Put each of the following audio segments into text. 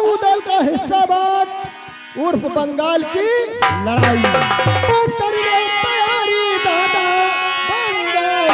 उदल का हिस्सा बात उर्फ बंगाल की लड़ाई करने तैयारी दादा बंगाल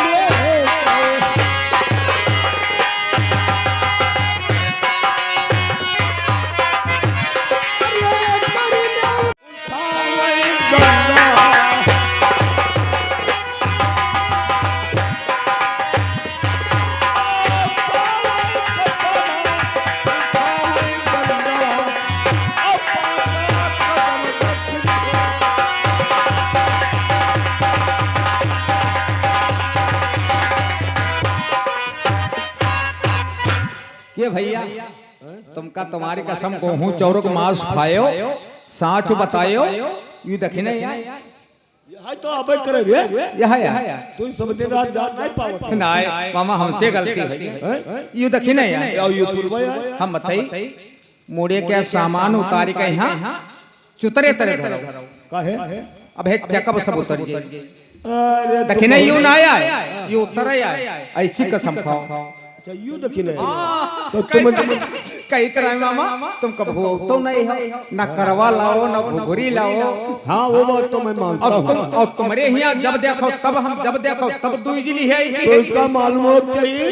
ये भैया तुमका तुम्हारी कसम को हूँ चौरक मास खायो साच बतायो यू देखी नहीं यह तो अबे करे रे यह तू सब दिन रात जान नहीं पावत नहीं मामा हमसे गलती है यू देखी नहीं ये पूर्वा है हम बताई मोड़े के सामान उतारी के यहाँ चुतरे तरे धरो काहे अब है जकब सब उतर गए अरे देखी नहीं यू ना आया यू उतर आया ऐसी कसम खाओ अच्छा यू देखी नहीं तो तुम कई तरह मामा तुम कब हो तो नहीं हो ना करवा लाओ ना घुघरी लाओ हाँ वो बात तो मैं मानता हूँ और तुम्हारे यहाँ जब देखो तब हम जब देखो तब दूजली है तो क्या मालूम हो चाहिए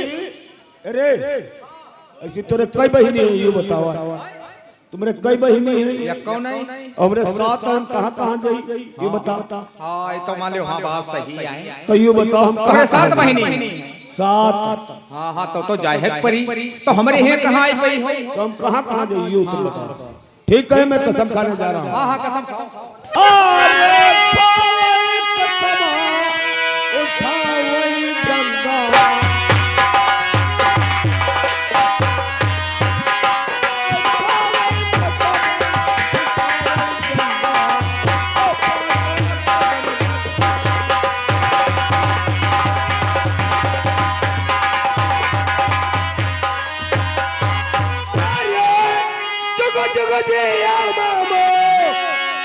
अरे ऐसी तोरे कई बहनी है यू बताओ तुम्हारे कई बहनी है या कौन है हमरे साथ हम कहाँ कहाँ जाई ये बताओ हाँ ये तो मान लो हाँ बात सही है तो यू बताओ हम तुम्हारे साथ बहनी सात हाँ हाँ तो जाहिर परी तो हमारे यहाँ कहाँ आई पई हो तो हम कहाँ कहाँ जाइए यू तुम बताओ ठीक है मैं कसम खाने जा रहा हूँ हाँ हाँ कसम खाओ अरे कसम उठावई गंगा जुगो जी या मामो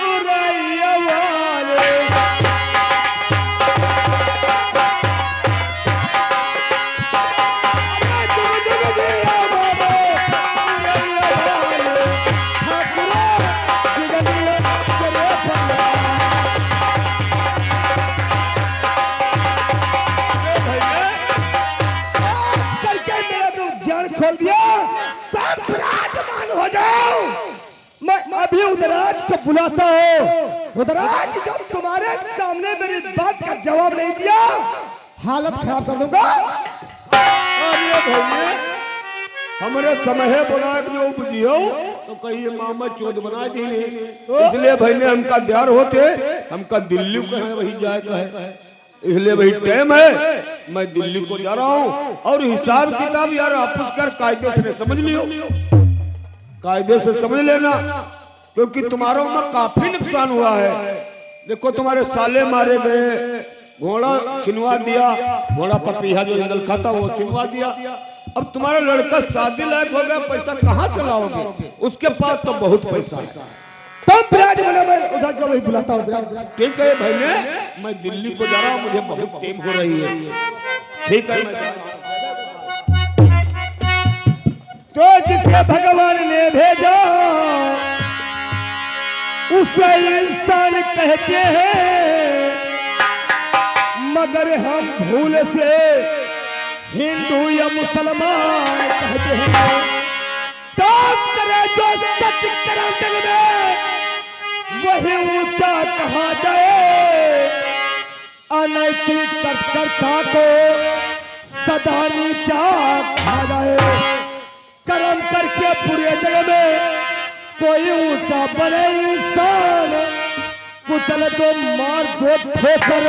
उरैया वाले जुगो जी या मामो उरैया वाले ठाकुरा जुगनिया करे भैया करके मेरा तो ज्ञान खोल दिया तब विराजमान हो जाओ मैं अभी उदराज को बुलाता हूँ उदराज जो तुम्हारे सामने मेरी बात का जवाब नहीं दिया हालत खराब कर दूंगा अरे भैया हमारे समय है बोला जो बुझियो तो कहिए मामा चोद बना दी नहीं तो इसलिए भाई ने हमका द्यार होते हमका दिल्ली को है वही जाए का है इसलिए वही टाइम है मैं दिल्ली को जा रहा हूँ और हिसाब किताब यार वापस कर कायदे से समझ लियो कायदे से समझ लेना क्योंकि तुम्हारा में काफी नुकसान हुआ है देखो तुम्हारे साले मारे गए घोड़ा छिनवा दिया घोड़ा पपीहा जो जंगल खाता वो छिनवा दिया अब तुम्हारा लड़का शादी लायक हो गया पैसा कहाँ से लाओगे उसके पास तो बहुत पैसा है तुम विराज बना मैं उधर को वही बुलाता हूँ ठीक है भाई ने मैं दिल्ली को जा रहा हूँ मुझे बहुत टेम हो रही है ठीक है मैं जा रहा हूँ तो जिसे भगवान ने भेजा उसे इंसान कहते हैं मगर हम भूल से हिंदू या मुसलमान कहते हैं तो करे जो सत्य कर्म जग में वही ऊंचा कहा जाए अनैतिक कर्ता को सदा नीचा कहा जाए कर्म करके पूरे जगह में कोई ऊंचा बने इंसान कुचल दो मार दो ठोकर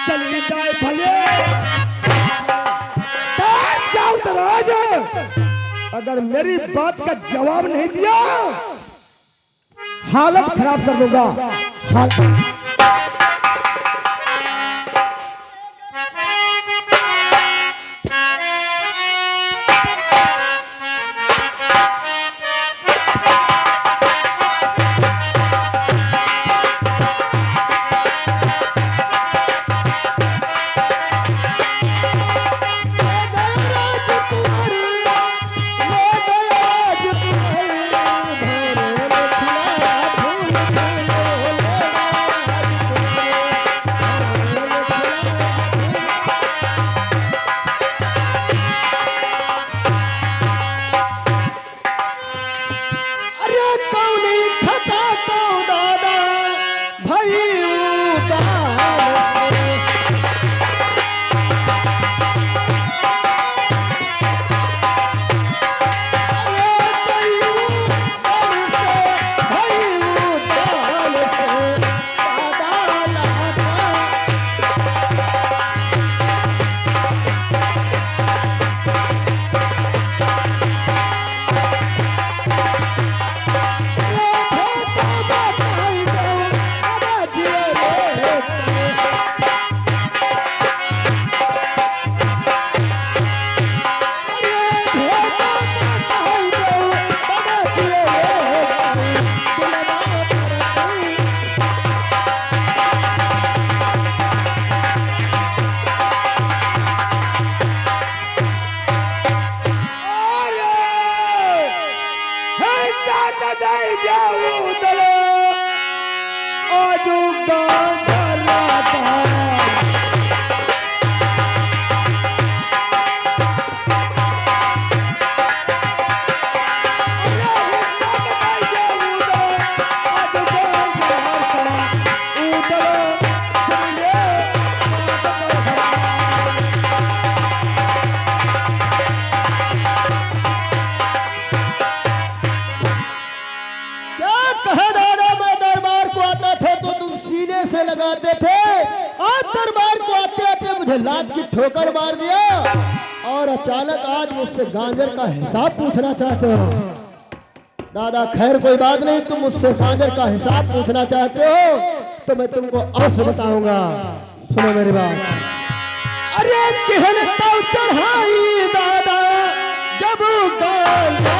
चली जाए भले जाओ दराज अगर मेरी बात का जवाब नहीं दिया हालत खराब कर दूंगा साथ नहीं जाऊं दलो आजू गाना राता लगाते थे आज दरबार को आते आते मुझे लात की ठोकर मार दिया और अचानक आज मुझसे गांजर का हिसाब पूछना चाहते हो। दादा खैर कोई बात नहीं, तुम मुझसे गांजर का हिसाब पूछना चाहते हो तो मैं तुमको अवश्य बताऊंगा। सुनो मेरी बात। अरे कहने तो चढ़ाई दादा जब गांजा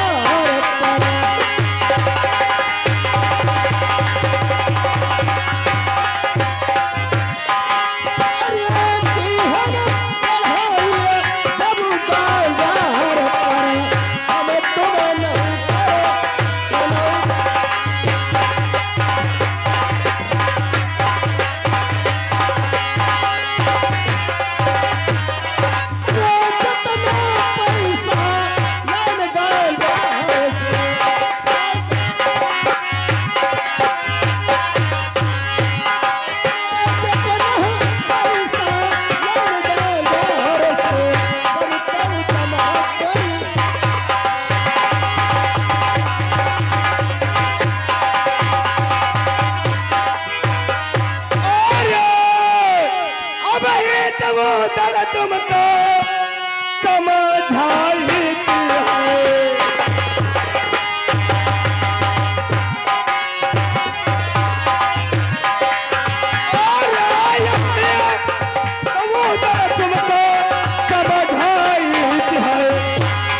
तुमको समझाई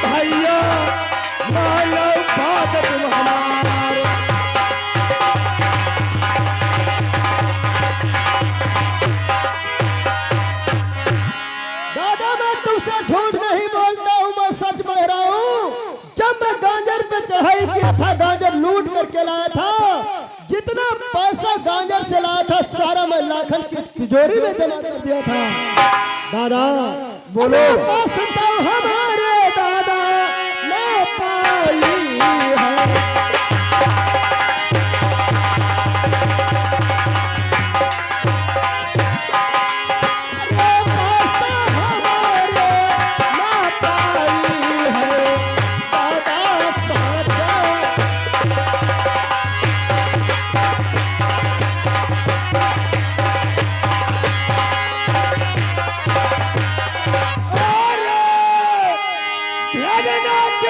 भैया मानो बात तुम हमारे चढ़ाई किया था, गांजर लूट करके लाया था। जितना पैसा गांजर से लाया था सारा मैं लाखन की तिजोरी में जमा कर दिया था। दादा बोलो हमारे दादा न पाई है।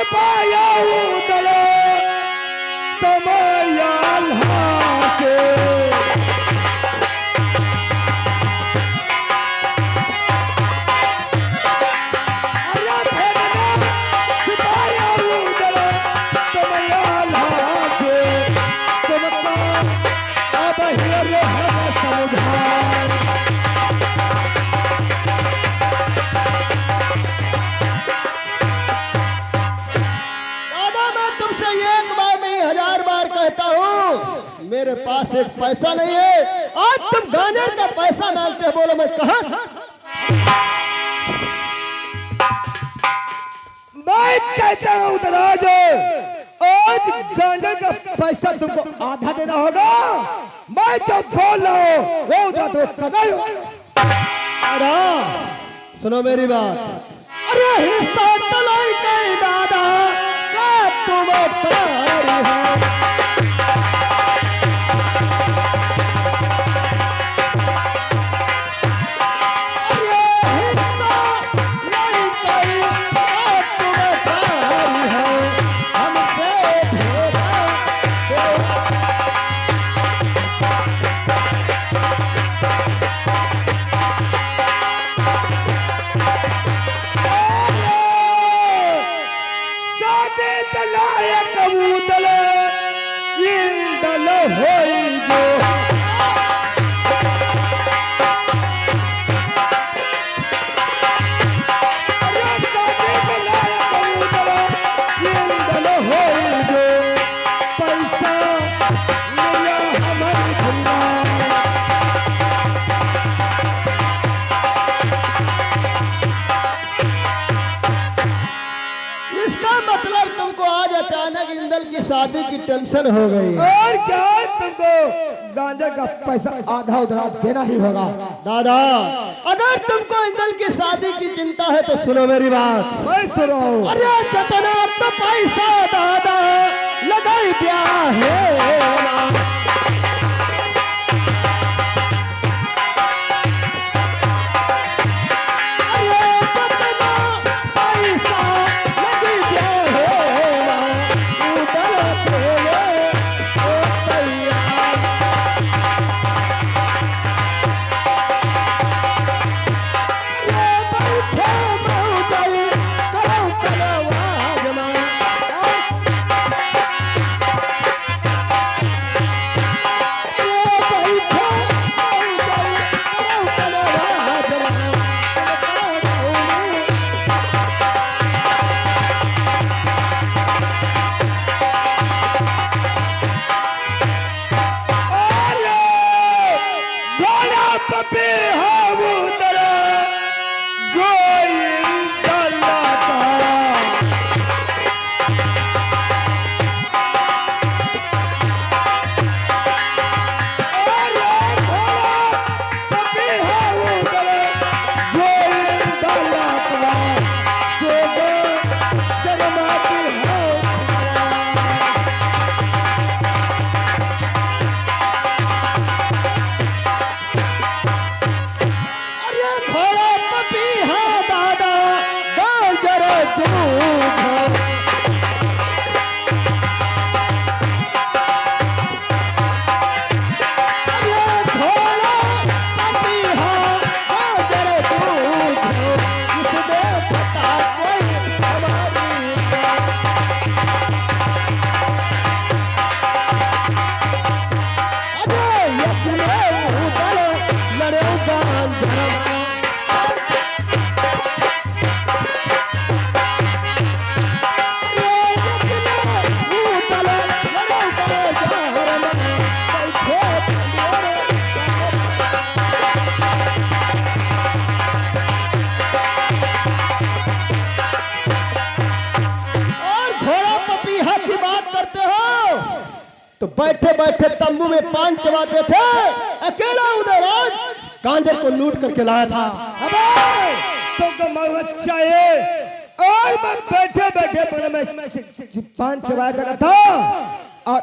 पाया उदलो तमयाल हासे अरे भेदना छिपाया उदलो तमयाल हासे तुमको अब हियर है समझाए। मेरे पास एक पैसा नहीं है, आज तुम गांजर का पैसा मांगते हो। बोलो मैं कहां? मैं कहता हूं उदराज आज गांजर का पैसा तुमको आधा देना होगा। मैं जो बोल रहा हूं वो उधर तो करना ही होगा। सुनो मेरी बात। अरे हिस्सा तलाई कई दादा का तुम तारी हो। अचानक इंदल की शादी की टेंशन हो गई। और क्या तुमको गांजा का पैसा आधा उधरा देना ही होगा। दादा अगर तुमको इंदल की शादी की चिंता है तो सुनो मेरी बात। मैं सुन रहा हूँ। अरे जतना तो पैसा दादा लगाई ब्याह है। तो बैठे बैठे तंबू में पान चबाते थे, अकेला उधर आज गांजर को लूट करके लाया था। अबे तुमको मौत चाहिए और मैं बैठे बैठे बड़े में पान चबा कर था और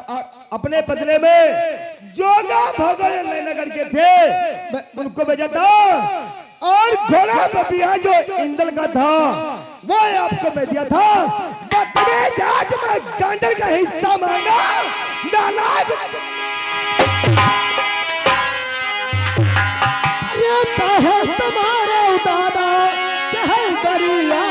अपने बदले में जोगा भोगल नगर के थे मैं उनको भेजा था और घोड़ा बबिया जो इंदल का था वो आपको मैं दिया था। बदतमीज आज मैं गांजर का हिस्सा मांगा नालाज। अरे कहे तुम्हारे दादा कहे गरिया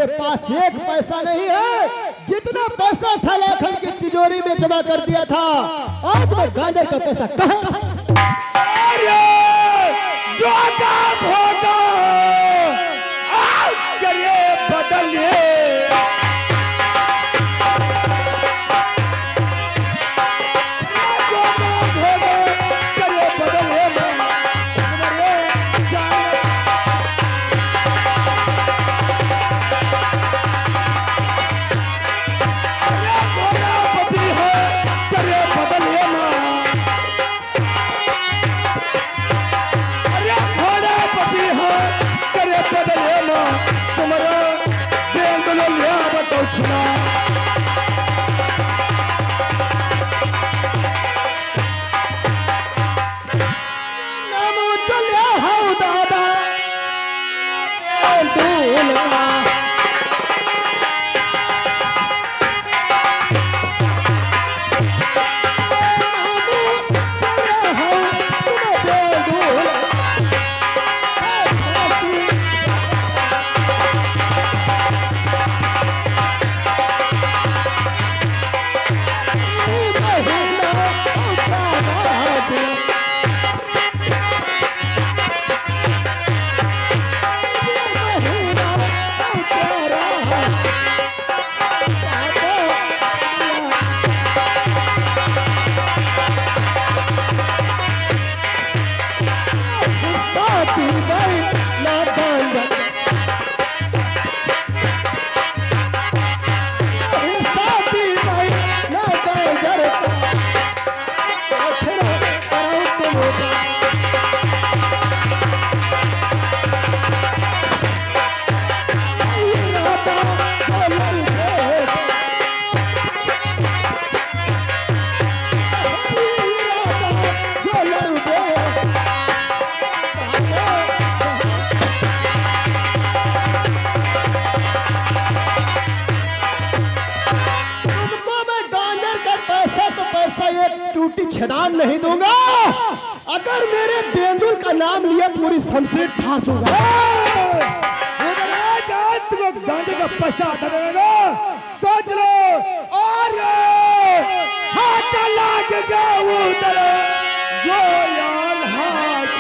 पास एक पैसा नहीं है, जितना पैसा था लाखन की तिजोरी में जमा कर दिया था। आज मैं गांजर का पैसा कहाँ? अरे जो काम होगा छेदान नहीं दूंगा। अगर मेरे बेंदुल का नाम लिया पूरी शमशीर ठार दूंगा। उधराज आज तुमको गांजे का पैसा आता देगा, सोच लो। और हाथ लागेगा उधर जो यार हाथ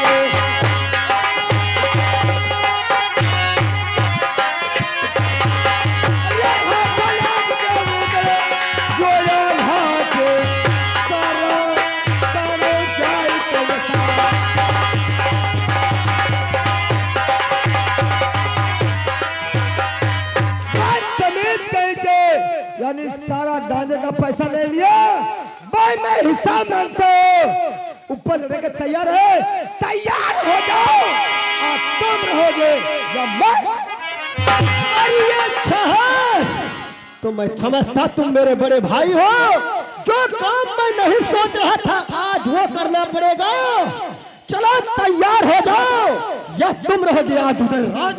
यानी सारा गांजे का पैसा ले लिया भाई, मैं हिसाब मांगता हूँ। ऊपर रहने के तैयार है, तैयार हो जाओ और तुम रहोगे या मैं। अरे ये अच्छा है, तो मैं समझता तुम मेरे बड़े भाई हो। जो काम मैं नहीं सोच रहा था आज वो करना पड़ेगा। चलो तैयार हो जाओ या तुम रहोगे आज उधर राज।